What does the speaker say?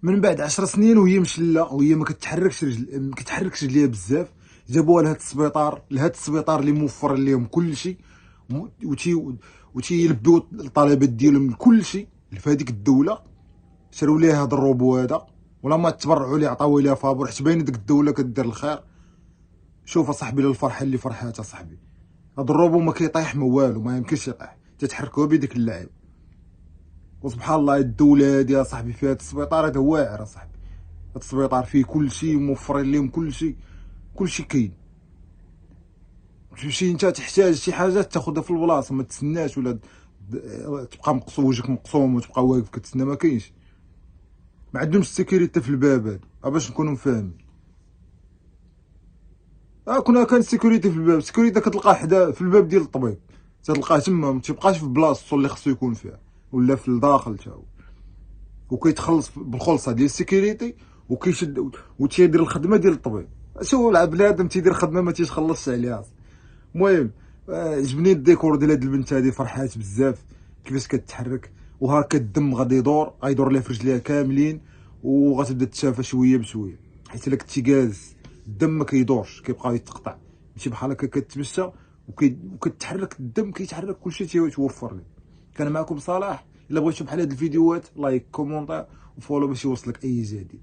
من بعد 10 سنين وهي مشله وهي ما كتحركش رجليها بزاف، جابوها لهاد السبيطار اللي موفر لهم كلشي، وتيلبيو الطلبات ديالهم كلشي في هذيك الدوله. شراو ليها هذا الروبو هذا، ولا ما تبرعوا ليه عطاو ليها فابور، حيت باين ديك الدوله كدير الخير. شوف اصاحبي للفرحه اللي فرحات اصاحبي، هذا الروبو ما كيطيح ما والو، ما يمكنش يطيح، تتحركوا بيديك اللعيب. وسبحان الله الدوله هادي اصاحبي فيها هاد السبيطار هذا واعر اصاحبي. هاد السبيطار فيه كلشي، موفرين لهم كلشي كاين. تمشي انت تحتاج شي حاجه تاخذها في البلاصه، ما تسناش ولا تبقى وجهك مقصوم وتبقى واقف كتسنى، ما كاينش. ما عندهمش السيكوريتي في الباب هذا، باش نكونوا فاهمين. كنا كان السيكوريتي في الباب، السيكوريتي كتلقاه حدا في الباب ديال الطبيب، تلقاه تما، ما تيبقاش في بلاصتو اللي خصو يكون فيها، ولا في الداخل تا هو. وكيتخلص بالخلصه ديال السيكوريتي، وكيشد وتيدير الخدمه ديال الطبيب. شو بنادم تيدير خدمه ما تيخلصش عليها. المهم عجبني الديكور ديال هاد البنت هادي، فرحات بزاف كيفاش كتحرك، وهاكا الدم غادي غيدور ليها في رجليها كاملين، وغتبدا تشافى شويه بشويه، حيت الا كنتي جالس الدم ما كيدورش، كيبقى يتقطع. ماشي بحال هكا كتمشى وكتحرك الدم، كيتحرك كلشي تيوفر لك. كان معكم صلاح. الا بغيتو بحال هاد الفيديوهات لايك كومونتير وفولو باش يوصلك اي جديد.